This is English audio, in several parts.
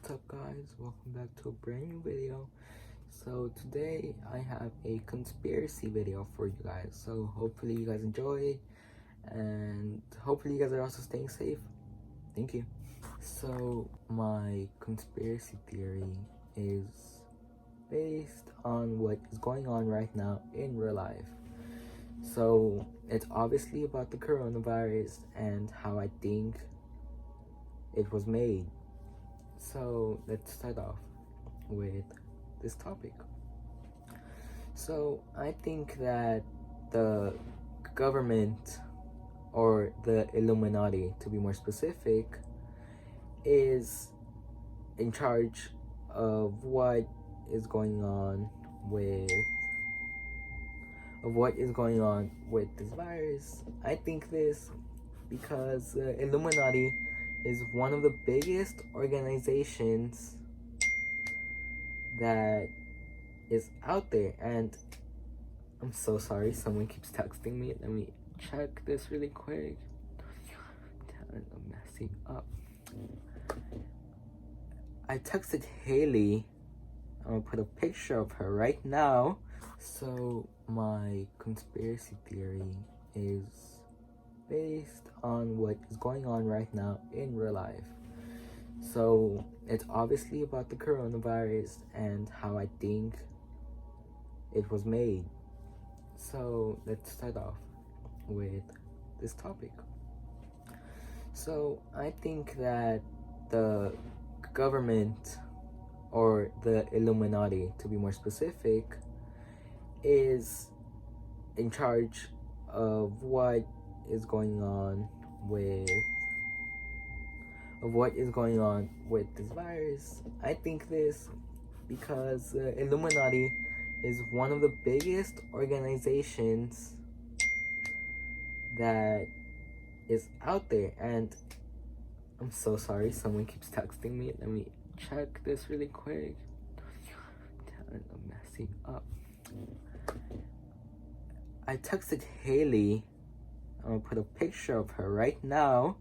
What's up guys, welcome back to a brand new video. So today I have a conspiracy video for you guys, so hopefully you guys enjoy and hopefully you guys are also staying safe. Thank you. So my conspiracy theory is based on what is going on right now in real life. So it's obviously about the coronavirus and how I think it was made. So let's start off with this topic. So I think that the government, or the Illuminati to be more specific, is in charge of what is going on with this virus. I think this because the Illuminati is one of the biggest organizations that is out there. And I'm so sorry, someone keeps texting me. Let me check this really quick. I'm messing up. I texted Haley. I'm gonna put a picture of her right now. So my conspiracy theory is based on what is going on right now in real life. So it's obviously about the coronavirus and how I think it was made. So let's start off with this topic. So I think that the government, or the Illuminati to be more specific, is in charge of what is going on with this virus. I think this because Illuminati is one of the biggest organizations that is out there. And I'm so sorry, someone keeps texting me. Let me check this really quick. I'm messing up. I texted Haley. I'm gonna put a picture of her right now.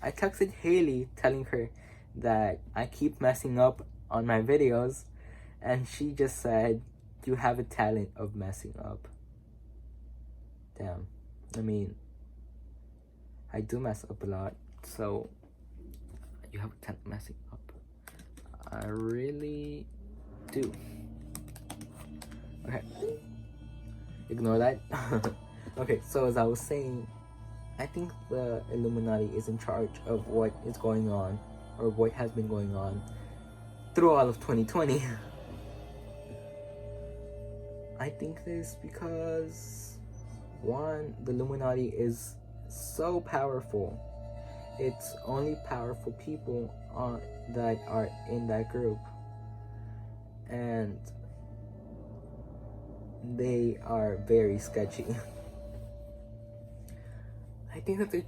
I texted Haley telling her that I keep messing up on my videos, and she just said, "You have a talent of messing up." Damn. I mean, I do mess up a lot, so you have a talent messing up. I really do. Okay. Ignore that. Okay, so as I was saying, I think the Illuminati is in charge of what is going on, or what has been going on through all of 2020. I think this because, one, the Illuminati is so powerful. It's only powerful people that are in that group, and they are very sketchy. I think that they're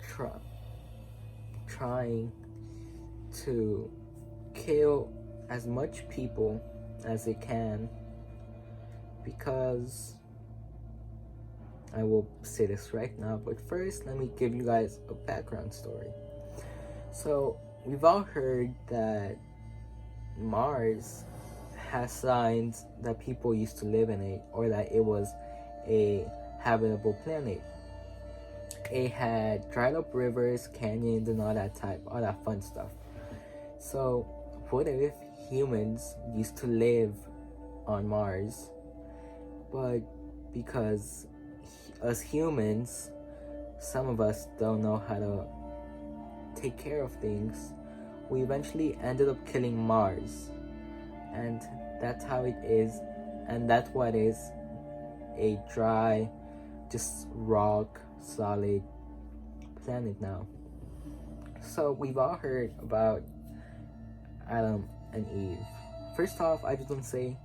trying to kill as much people as they can, because I will say this right now, but first let me give you guys a background story. So we've all heard that Mars has signs that people used to live in it, or that it was a habitable planet. It had dried up rivers, canyons, and all that fun stuff. So what if humans used to live on Mars, but because us humans, some of us don't know how to take care of things, we eventually ended up killing Mars. And that's how it is, and that's what is a dry, just rock, solid planet now. So we've all heard about Adam and Eve. First off, I just want to say,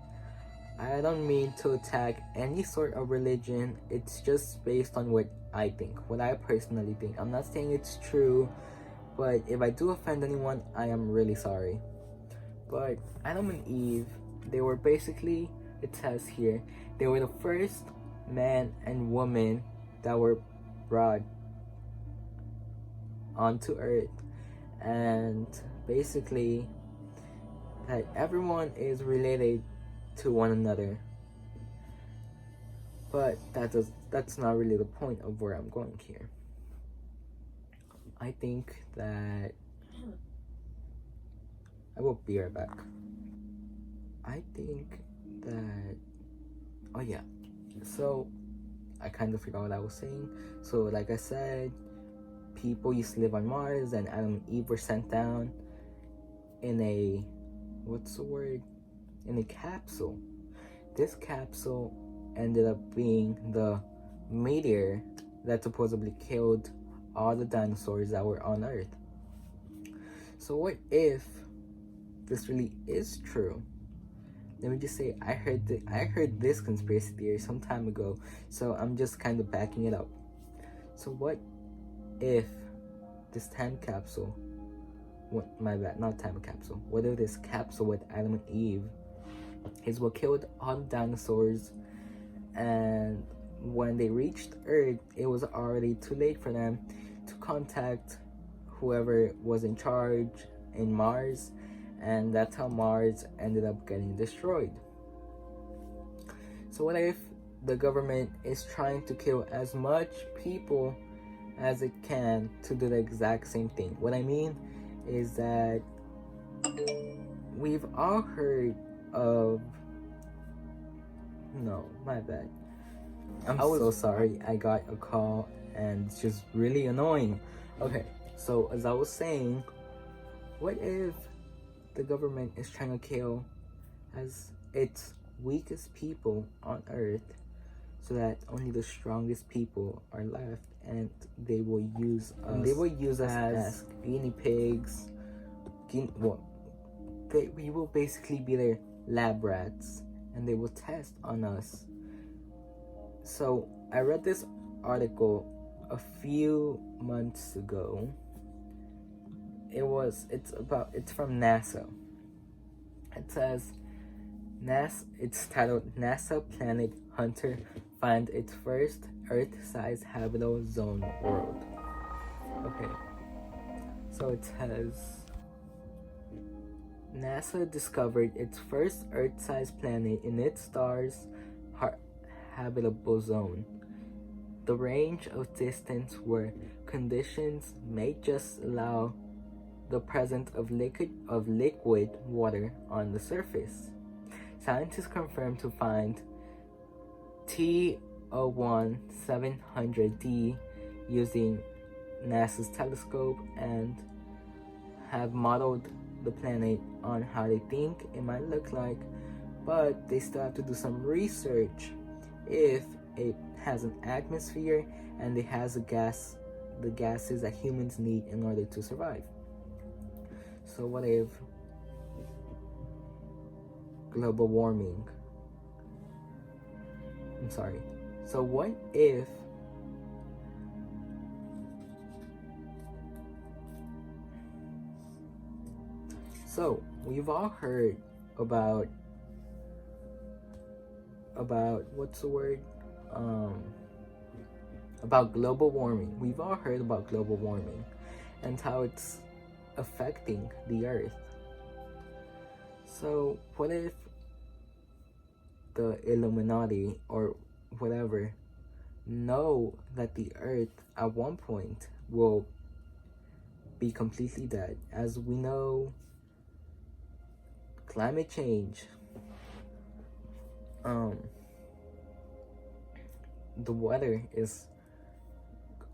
I don't mean to attack any sort of religion. It's just based on what I think, what I personally think. I'm not saying it's true, but if I do offend anyone, I am really sorry. But Adam and Eve, they were basically, it says here, they were the first man and woman that were brought onto Earth, and basically that everyone is related to one another. But that's not really the point of where I'm going here. I think that I will be right back. I think that oh yeah. So I kind of forgot what I was saying. So like I said, people used to live on Mars, and Adam and Eve were sent down in a in a capsule. This capsule ended up being the meteor that supposedly killed all the dinosaurs that were on Earth. So what if this really is true? Let me just say, I heard this conspiracy theory some time ago, so I'm just kind of backing it up. So what if this time capsule, what if this capsule with Adam and Eve is what killed all the dinosaurs, and when they reached Earth, it was already too late for them to contact whoever was in charge in Mars, and that's how Mars ended up getting destroyed. So what if the government is trying to kill as much people as it can to do the exact same thing? What I mean is that we've all heard of no, my bad. I'm so sorry. I got a call and it's just really annoying. Okay, so as I was saying, what if the government is trying to kill as its weakest people on Earth so that only the strongest people are left, and they will use us as guinea pigs. We will basically be their lab rats, and they will test on us. So I read this article a few months ago. It's from NASA. It says it's titled NASA Planet Hunter Finds Its First Earth-Sized Habitable Zone World. Okay. So it says NASA discovered its first Earth-sized planet in its star's habitable zone. The range of distance where conditions may just allow the presence of liquid water on the surface. Scientists confirmed to find T01700D using NASA's telescope, and have modeled the planet on how they think it might look like, but they still have to do some research if it has an atmosphere and it has the gases that humans need in order to survive. So what if global warming? So what if we've all heard about about global warming. We've all heard about global warming and how it's affecting the Earth. So what if the Illuminati or whatever know that the Earth at one point will be completely dead? As we know, climate change, the weather is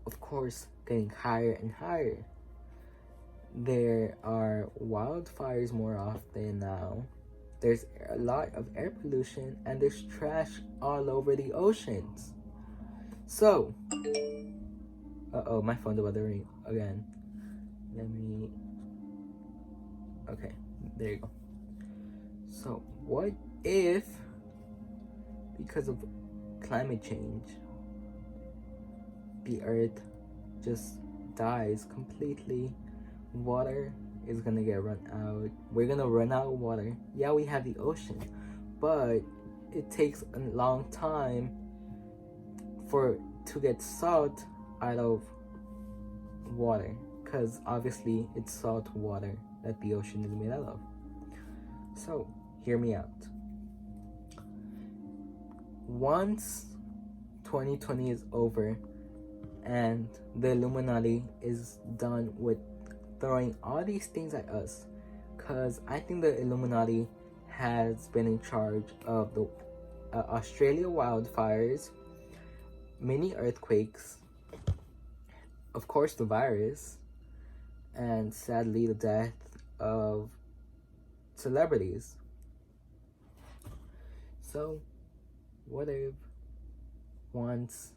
of course getting higher and higher. There are wildfires more often now. There's a lot of air pollution, and there's trash all over the oceans. So, my phone's about to ring again. Okay, there you go. So, what if, because of climate change, the Earth just dies completely? Water is gonna get run out. We're gonna run out of water. Yeah, we have the ocean, but it takes a long time to get salt out of water. because obviously it's salt water that the ocean is made out of. So, hear me out. Once 2020 is over and the Illuminati is done with throwing all these things at us, because I think the Illuminati has been in charge of the Australia wildfires, many earthquakes, of course the virus, and sadly the death of celebrities. So, what if once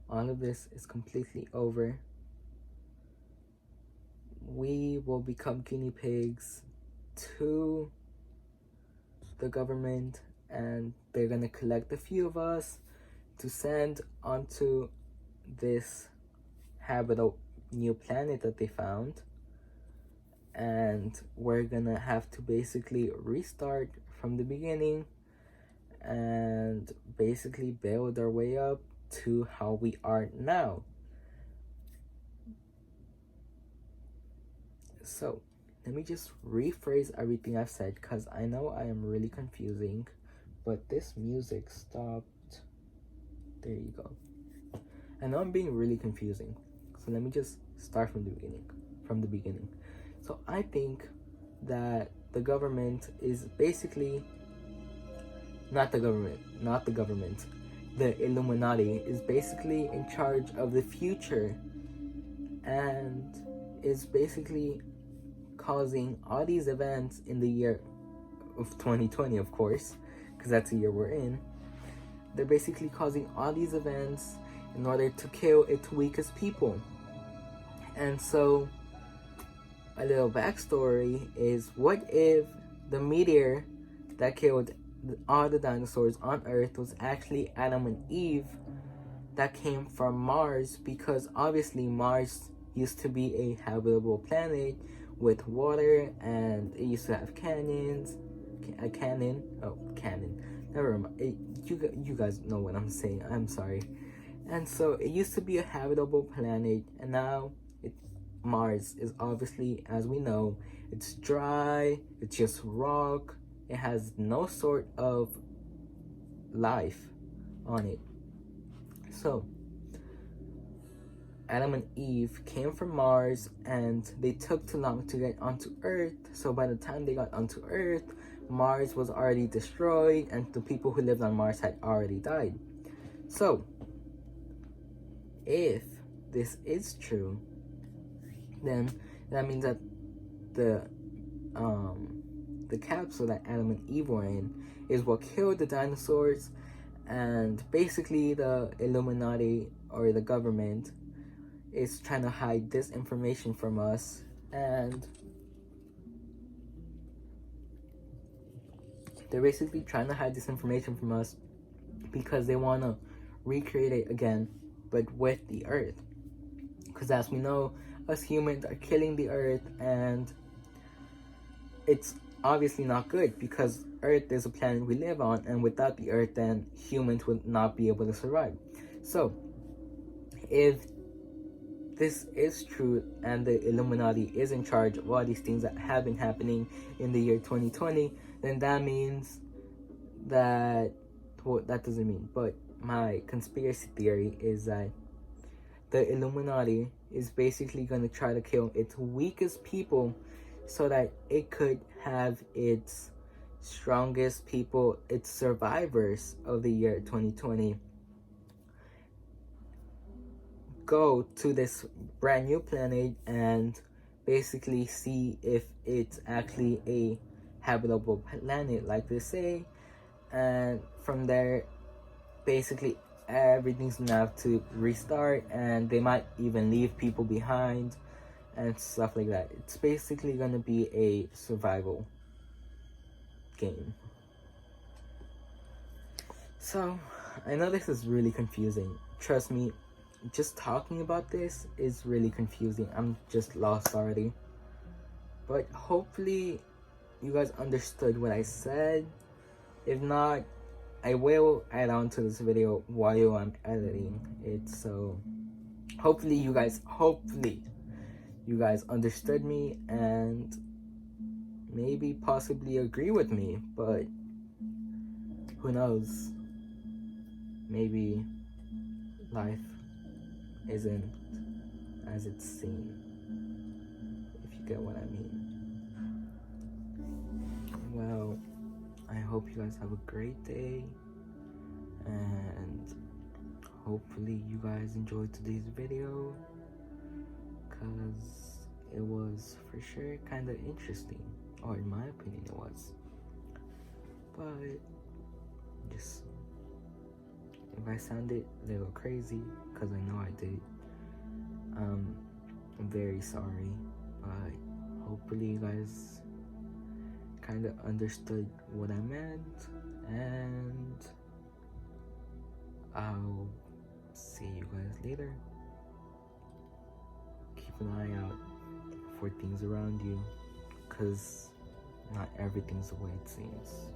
all of this is completely over, we will become guinea pigs to the government, and they're gonna collect a few of us to send onto this habitable new planet that they found, and we're gonna have to basically restart from the beginning and basically build our way up to how we are now. So, let me just rephrase everything I've said, because I know I am really confusing, but this music stopped. There you go. I know I'm being really confusing, so let me just start from the beginning. So I think that the government is basically the Illuminati is basically in charge of the future and is basically causing all these events in the year of 2020, of course, because that's the year we're in. They're basically causing all these events in order to kill its weakest people. And so, a little backstory is, what if the meteor that killed all the dinosaurs on Earth was actually Adam and Eve that came from Mars? Because obviously Mars used to be a habitable planet with water, and it used to have cannons. Never mind. You guys know what I'm saying. I'm sorry. And so it used to be a habitable planet, and now Mars is obviously, as we know, it's dry, it's just rock, it has no sort of life on it. So, Adam and Eve came from Mars, and they took too long to get onto Earth, so by the time they got onto Earth, Mars was already destroyed, and the people who lived on Mars had already died. So, if this is true, then that means that the capsule that Adam and Eve were in is what killed the dinosaurs, and basically the Illuminati or the government is trying to hide this information from us, and they're basically trying to hide this information from us because they want to recreate it again, but with the Earth. Because as we know, us humans are killing the Earth, and it's obviously not good, because Earth is a planet we live on, and without the Earth, then humans would not be able to survive. So, if this is true and the Illuminati is in charge of all these things that have been happening in the year 2020, then that means that, well, that doesn't mean, but my conspiracy theory is that the Illuminati is basically going to try to kill its weakest people so that it could have its strongest people, its survivors of the year 2020, go to this brand new planet and basically see if it's actually a habitable planet like they say, and from there basically everything's gonna have to restart, and they might even leave people behind and stuff like that. It's basically gonna be a survival game. So I know this is really confusing, trust me, just talking about this is really confusing. I'm just lost already, but hopefully you guys understood what I said. If not, I will add on to this video while I'm editing it, so hopefully you guys you guys understood me and maybe possibly agree with me, but who knows? Maybe life isn't as it's seen, if you get what I mean. Well, I hope you guys have a great day, and hopefully you guys enjoyed today's video, because it was for sure kind of interesting, or in my opinion it was. But just, if I sounded a little crazy, because I know I did, I'm very sorry, but hopefully you guys kind of understood what I meant, and I'll see you guys later. Keep an eye out for things around you, because not everything's the way it seems.